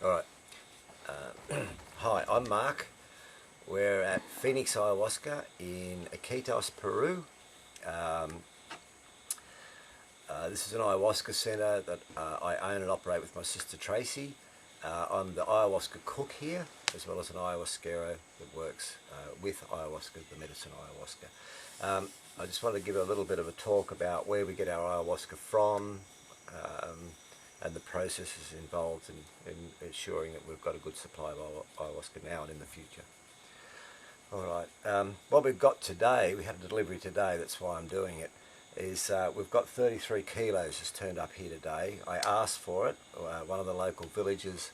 All right. Hi, I'm Mark. We're at Phoenix Ayahuasca in Iquitos, Peru. Um, this is an ayahuasca centre that I own and operate with my sister Tracy. I'm the ayahuasca cook here, as well as an ayahuasquero that works with ayahuasca, the medicine ayahuasca. I just wanted to give a little bit of a talk about where we get our ayahuasca from, and the processes involved in ensuring that we've got a good supply of ayahuasca now and in the future. All right, what we've got today, we had a delivery today, that's why I'm doing it, is we've got 33 kilos has turned up here today. I asked for it. One of the local villagers,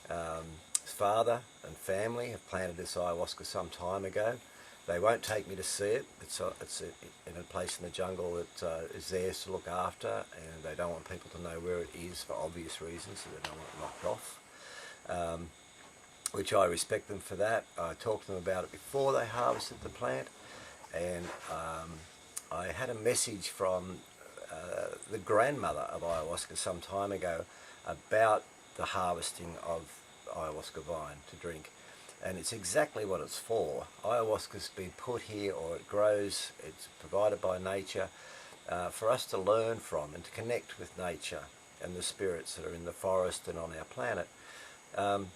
his father and family have planted this ayahuasca some time ago. They won't take me to see it. It's in a place in the jungle that is theirs to look after, and they don't want people to know where it is for obvious reasons, so they don't want it knocked off, which I respect them for that. I talked to them about it before they harvested the plant, and I had a message from the grandmother of ayahuasca some time ago about the harvesting of ayahuasca vine to drink. And it's exactly what it's for. Ayahuasca's been put here, or it grows, it's provided by nature, for us to learn from and to connect with nature and the spirits that are in the forest and on our planet. And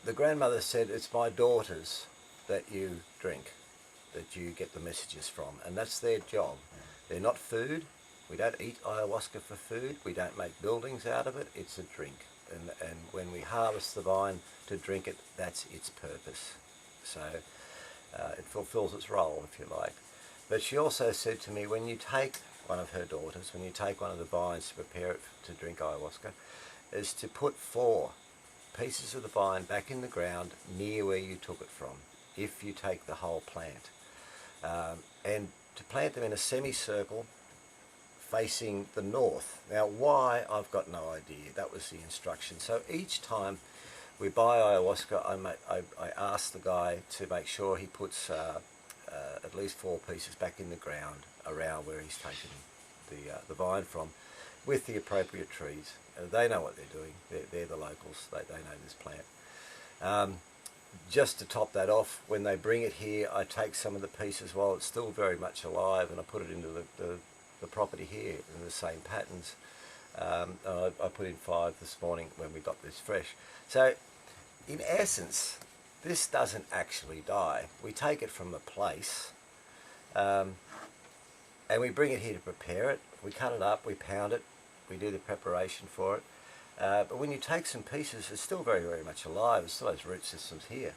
the grandmother said, it's my daughters that you drink, that you get the messages from, and that's their job. They're not food. We don't eat ayahuasca for food. We don't make buildings out of it. It's a drink. And when we harvest the vine to drink it, that's its purpose. So it fulfills its role, if you like. But she also said to me, when you take one of her daughters, when you take one of the vines to prepare it to drink ayahuasca, is to put 4 pieces of the vine back in the ground near where you took it from, if you take the whole plant. And to plant them in a semicircle facing the north. Now why, I've got no idea. That was the instruction. So each time we buy ayahuasca, I ask the guy to make sure he puts at least 4 pieces back in the ground around where he's taken the vine from, with the appropriate trees. They know what they're doing. They're the locals. They know this plant. Just to top that off, when they bring it here, I take some of the pieces while it's still very much alive, and I put it into the property here in the same patterns. I put in 5 this morning when we got this fresh. So in essence, this doesn't actually die. We take it from a place, and we bring it here to prepare it. We cut it up, we pound it, we do the preparation for it. But when you take some pieces, it's still very, very much alive. It still has root systems here.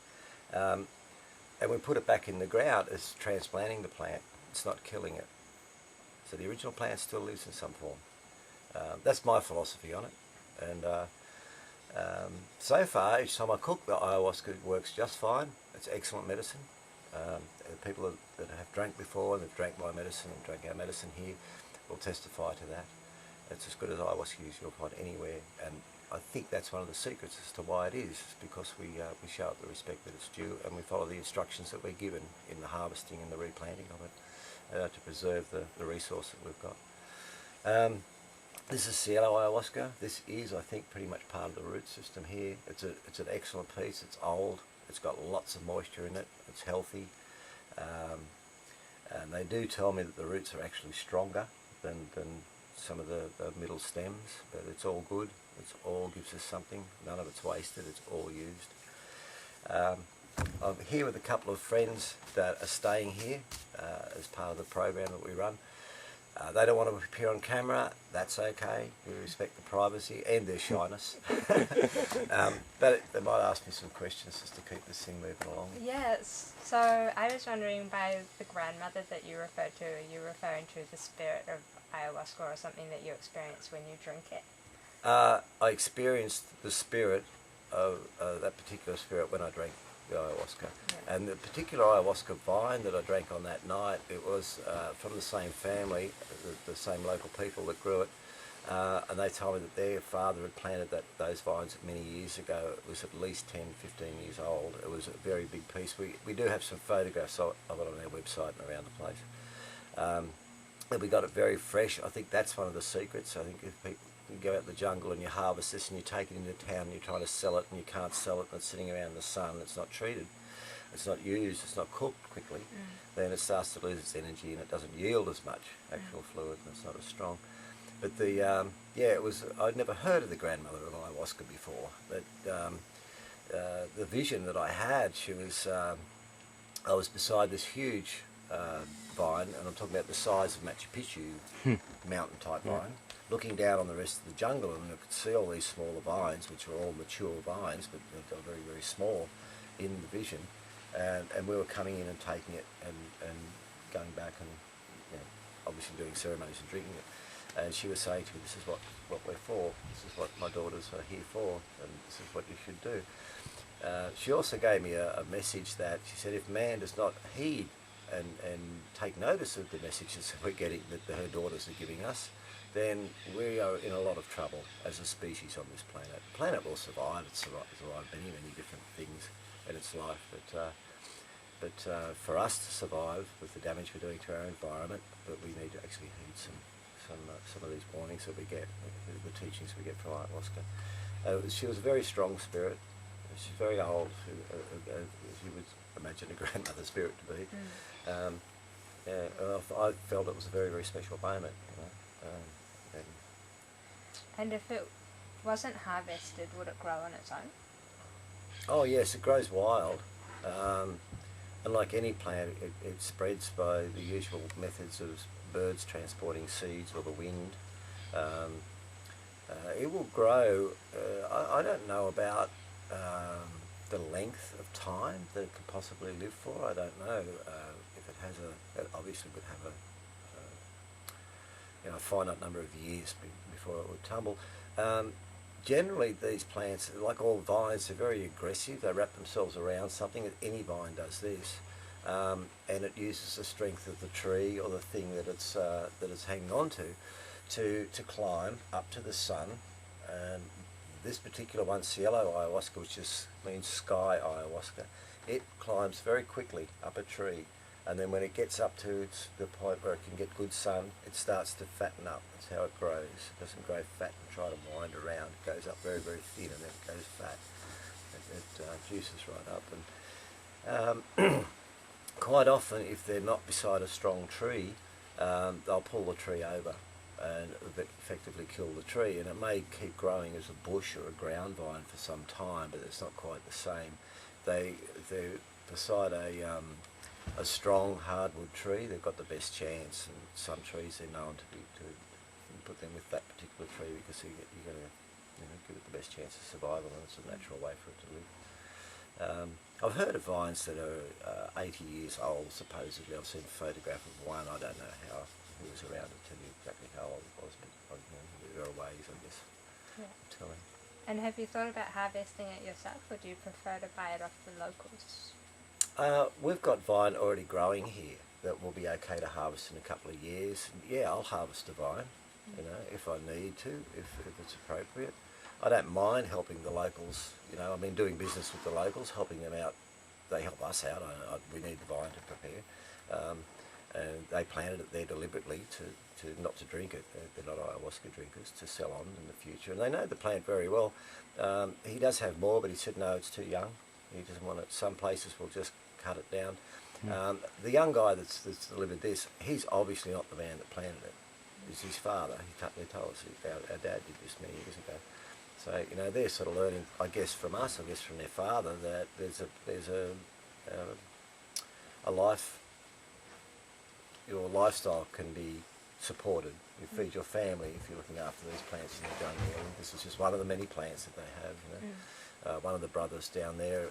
And we put it back in the ground. It's transplanting the plant. It's not killing it. So the original plant still lives in some form. That's my philosophy on it. And so far, each time I cook, the ayahuasca works just fine. It's excellent medicine. The people that have drank before and have drank my medicine and drank our medicine here will testify to that. It's as good as ayahuasca you'll find anywhere, and I think that's one of the secrets as to why it is, because we show it the respect that it's due, and we follow the instructions that we're given in the harvesting and the replanting of it to preserve the resource that we've got. This is Cielo ayahuasca. This is, I think, pretty much part of the root system here. It's an excellent piece. It's old. It's got lots of moisture in it. It's healthy, and they do tell me that the roots are actually stronger than some of the middle stems, but it's all good. It's all gives us something. None of it's wasted. It's all used. I'm here with a couple of friends that are staying here as part of the program that we run. They don't want to appear on camera. That's okay. We respect the privacy and their shyness. But they might ask me some questions just to keep this thing moving along. Yes. So I was wondering, by the grandmother that you referred to, are you referring to the spirit of ayahuasca or something that you experience when you drink it? I experienced the spirit of that particular spirit when I drank the ayahuasca. Yeah. And the particular ayahuasca vine that I drank on that night, it was from the same family, the same local people that grew it, and they told me that their father had planted those vines many years ago. It was at least 10, 15 years old. It was a very big piece. We do have some photographs of it on our website and around the place. And we got it very fresh. I think that's one of the secrets. I think if you go out in the jungle and you harvest this and you take it into town and you're trying to sell it and you can't sell it and it's sitting around in the sun, it's not treated, it's not used, it's not cooked quickly, then it starts to lose its energy and it doesn't yield as much actual fluid and it's not as strong. But the, it was, I'd never heard of the grandmother of ayahuasca before, but the vision that I had, she was, I was beside this huge vine, and I'm talking about the size of Machu Picchu mountain type vine, looking down on the rest of the jungle, and I could see all these smaller vines, which were all mature vines, but they were very, very small in the vision, and we were coming in and taking it and going back and, you know, obviously doing ceremonies and drinking it. And she was saying to me, this is what we're for, this is what my daughters are here for, and this is what you should do. She also gave me a message that she said if man does not heed and take notice of the messages that we're getting, that her daughters are giving us, then we are in a lot of trouble as a species on this planet. The planet will survive, it's survived many, many different things in its life, but for us to survive with the damage we're doing to our environment, but we need to actually heed some of these warnings that we get, the teachings we get from ayahuasca. She was a very strong spirit. She's very old, as you would imagine a grandmother spirit to be. I felt it was a very, very special moment. You know? And if it wasn't harvested, would it grow on its own? Oh yes, it grows wild. And like any plant, it spreads by the usual methods of birds transporting seeds or the wind. It will grow, I don't know about the length of time that it could possibly live for. I don't know if it has it obviously would have a finite number of years before it would tumble. Generally these plants, like all vines, they're very aggressive. They wrap themselves around something. Any vine does this, and it uses the strength of the tree or the thing that it's hanging on to climb up to the sun. And this particular one, Cielo ayahuasca, which just means sky ayahuasca, it climbs very quickly up a tree, and then when it gets up to the point where it can get good sun, it starts to fatten up. That's how it grows. It doesn't grow fat and try to wind around. It goes up very, very thin, and then it goes fat. It juices right up. And quite often, if they're not beside a strong tree, they'll pull the tree over and effectively kill the tree, and it may keep growing as a bush or a ground vine for some time, but it's not quite the same. They're beside a strong hardwood tree, they've got the best chance, and some trees they're known to put them with that particular tree because you're going to give it the best chance of survival, and it's a natural way for it to live. I've heard of vines that are 80 years old supposedly. I've seen a photograph of one. I don't know who was around to tell you exactly how old it was, but there are ways, I guess, of telling. And have you thought about harvesting it yourself, or do you prefer to buy it off the locals? We've got vine already growing here that will be okay to harvest in a couple of years. Yeah, I'll harvest a vine, if I need to, if it's appropriate. I don't mind helping the locals, I mean, doing business with the locals, helping them out. They help us out. We need the vine to prepare. And they planted it there deliberately to not to drink it. They're not ayahuasca drinkers, to sell on in the future. And they know the plant very well. He does have more, but he said no, it's too young. He doesn't want it. Some places will just cut it down. The young guy that's delivered this, he's obviously not the man that planted it. It's his father. He told us our dad did this many years ago. So they're sort of learning, I guess, from us, I guess from their father, that there's a life. Your lifestyle can be supported. You feed your family if you're looking after these plants in the jungle. And this is just one of the many plants that they have. One of the brothers down there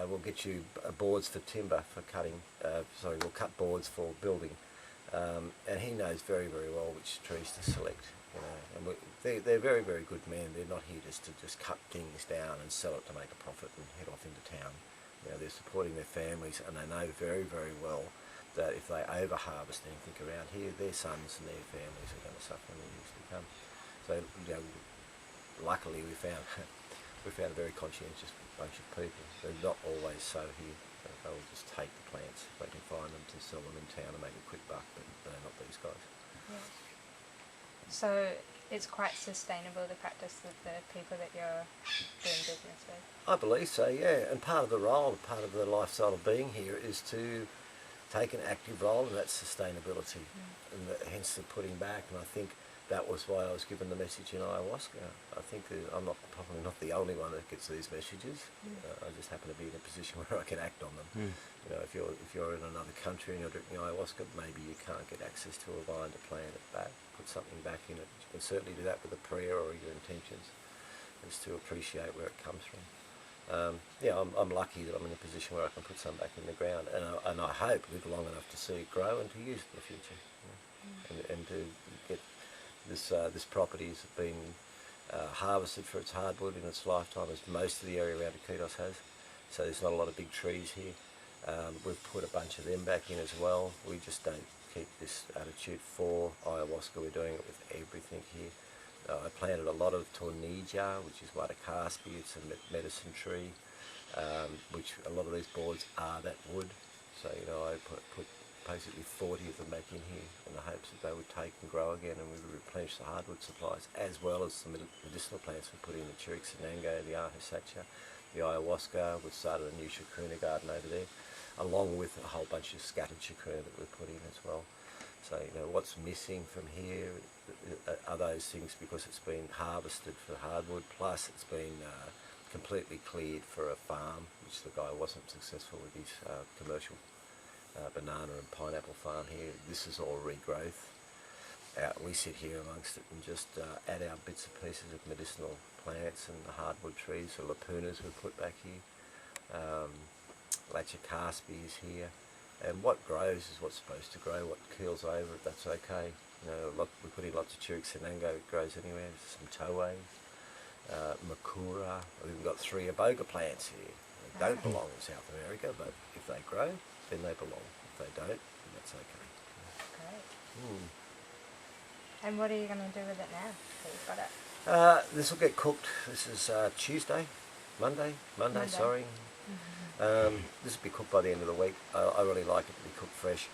will get you boards for timber for cutting. We'll cut boards for building. And he knows very, very well which trees to select. And they're very, very good men. They're not here just to cut things down and sell it to make a profit and head off into town. They're supporting their families, and they know very, very well that if they over-harvest anything around here, their sons and their families are going to suffer in the years to come. So, luckily we found a very conscientious bunch of people. They're not always so here. They'll just take the plants if they can find them to sell them in town and make a quick buck, but they're not these guys. Yeah. So it's quite sustainable, the practice of the people that you're doing business with? I believe so, yeah. And part of the role, part of the lifestyle of being here is to take an active role in that sustainability, and hence the putting back. And I think that was why I was given the message in ayahuasca. I think that I'm probably not the only one that gets these messages. I just happen to be in a position where I can act on them. You know, if you're in another country and you're drinking ayahuasca, maybe you can't get access to a vine to plant it back, put something back in it. You can certainly do that with a prayer or your intentions, is to appreciate where it comes from. Yeah, I'm lucky that I'm in a position where I can put some back in the ground, and I hope live long enough to see it grow and to use it in the future, and to get this property has been harvested for its hardwood in its lifetime, as most of the area around Iquitos has. So there's not a lot of big trees here. We've put a bunch of them back in as well. We just don't keep this attitude for ayahuasca. We're doing it with everything here. I planted a lot of tornilla, which is Watakaspi. It's a medicine tree, which a lot of these boards are that wood. So, you know, I put basically 40 of them back in here in the hopes that they would take and grow again, and we would replenish the hardwood supplies, as well as the medicinal plants we put in, the Chiricsanango, the Ahusacha, the ayahuasca. We've started a new chacruna garden over there, along with a whole bunch of scattered chacruna that we've put in as well. So, you know, what's missing from here are those things, because it's been harvested for hardwood, plus it's been completely cleared for a farm, which the guy wasn't successful with his commercial banana and pineapple farm here. This is all regrowth. We sit here amongst it and just add our bits and pieces of medicinal plants and the hardwood trees, the lapunas we put back here. Lachacaspi is here. And what grows is what's supposed to grow. What keels over, that's okay. You know, we put in lots of Chiricsanango, it grows anywhere. Some Toei, Makura. We've even got 3 iboga plants here. They don't belong in South America, but if they grow, then they belong. If they don't, then that's okay. Great. And what are you going to do with it now that you've got it? This will get cooked. This is Monday, sorry. This will be cooked by the end of the week. I really like it to be cooked fresh.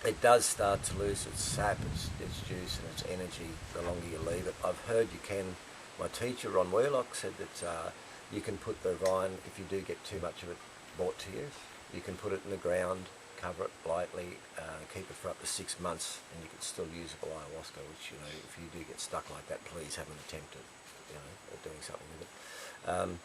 It does start to lose its sap, its juice and its energy the longer you leave it. I've heard you can, my teacher Ron Wheelock said that you can put the vine, if you do get too much of it brought to you, you can put it in the ground, cover it lightly, keep it for up to 6 months, and you can still usable ayahuasca, which, you know, if you do get stuck like that, please have an attempt at, you know, at doing something with it.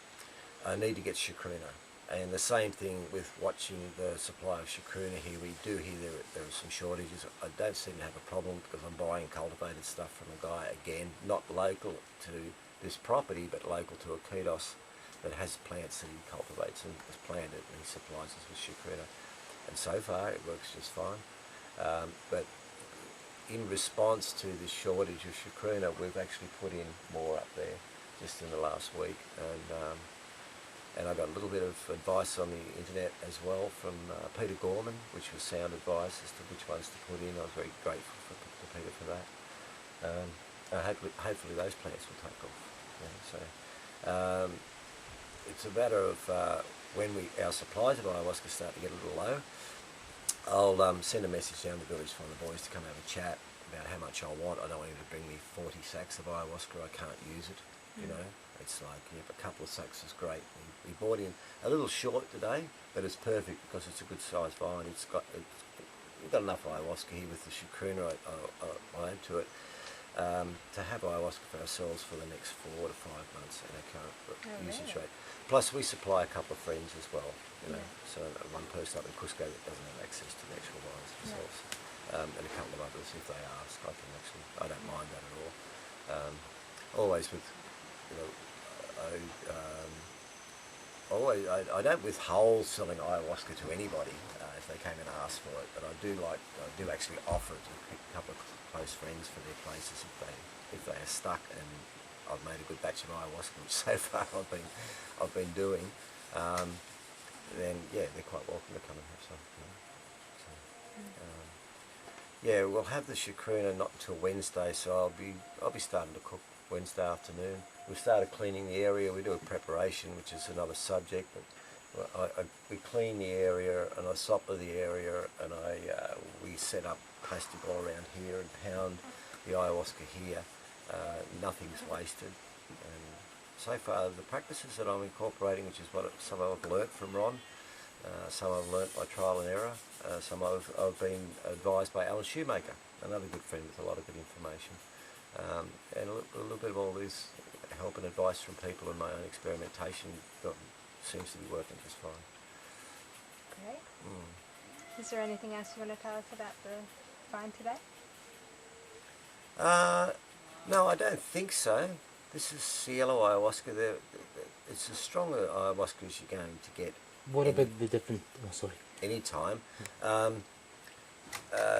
I need to get chacruna. And the same thing with watching the supply of chacruna here. We do hear there are some shortages. I don't seem to have a problem because I'm buying cultivated stuff from a guy, again, not local to this property, but local to Iquitos, that has plants that he cultivates and has planted, and he supplies us with chacruna. And so far it works just fine. But in response to the shortage of chacruna, we've actually put in more up there just in the last week. And I got a little bit of advice on the internet as well from Peter Gorman, which was sound advice as to which ones to put in. I was very grateful to Peter for that. Hopefully those plants will take off. Yeah, so it's a matter of when our supplies of ayahuasca start to get a little low, I'll send a message down to the village for the boys to come have a chat about how much I want. I don't want him to bring me 40 sacks of ayahuasca. I can't use it, you know. It's like, yeah, a couple of sacks is great. We bought in a little short today, but it's perfect because it's a good sized vine. We've got enough ayahuasca here with the chacruna I add to it, to have ayahuasca for ourselves for the next 4 to 5 months at our current usage rate. Plus we supply a couple of friends as well, you know. So one person up in Cusco that doesn't have access to the actual vines themselves, and a couple of others if they ask. I don't mind that at all. Always with, you know, I don't withhold selling ayahuasca to anybody if they came and asked for it, but I do actually offer it to a couple of close friends for their places if they are stuck, and I've made a good batch of ayahuasca, which so far I've been doing. Then yeah, they're quite welcome to come and have some. You know. Yeah, we'll have the chacruna not until Wednesday, so I'll be starting to cook Wednesday afternoon. We've started cleaning the area. We do a preparation, which is another subject, but we clean the area and I sopper the area, and we set up plastic all around here and pound the ayahuasca here, nothing's wasted. And so far, the practices that I'm incorporating, which is what some I've learnt from Ron, some I've learnt by trial and error, some I've been advised by Alan Shoemaker, another good friend with a lot of good information. And a little bit of all this help and advice from people and my own experimentation seems to be working just fine. Great. Is there anything else you want to tell us about the find today? No, I don't think so. This is the yellow ayahuasca. It's as strong a ayahuasca as you're going to get. What about the different... Oh, sorry. Any time.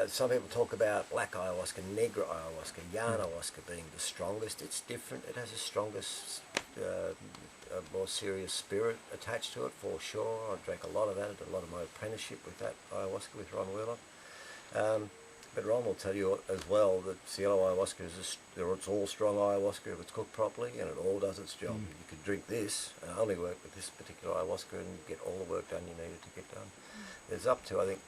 Some people talk about black ayahuasca, negra ayahuasca, yarn ayahuasca being the strongest. It's different. It has a strongest, a more serious spirit attached to it, for sure. I drank a lot of that. I did a lot of my apprenticeship with that ayahuasca with Ron Wheeler. But Ron will tell you as well that Cielo ayahuasca it's all strong ayahuasca if it's cooked properly, and it all does its job. You could drink this and only work with this particular ayahuasca and get all the work done you needed to get done. There's up to, I think,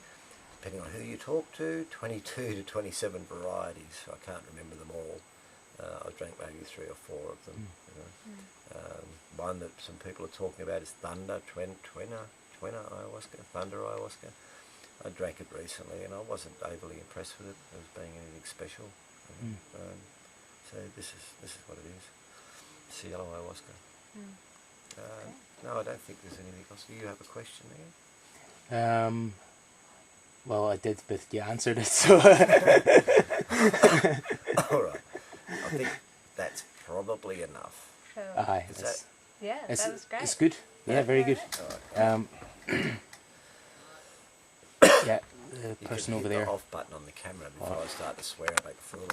depending on who you talk to, 22 to 27 varieties. I can't remember them all. I've drank maybe 3 or 4 of them. You know. One that some people are talking about is Thunder, Twena ayahuasca, Thunder ayahuasca. I drank it recently and I wasn't overly impressed with it as being anything special. So this is what it is. Cielo ayahuasca. No, I don't think there's anything else. Do you have a question there? Well, I did, but you answered it, so... All right. I think that's probably enough. Sure. Aye. Yeah, that was great. It's good. Yeah, very good. Yeah, the person over there. Hit the off button on the camera before I start to swear and make a fool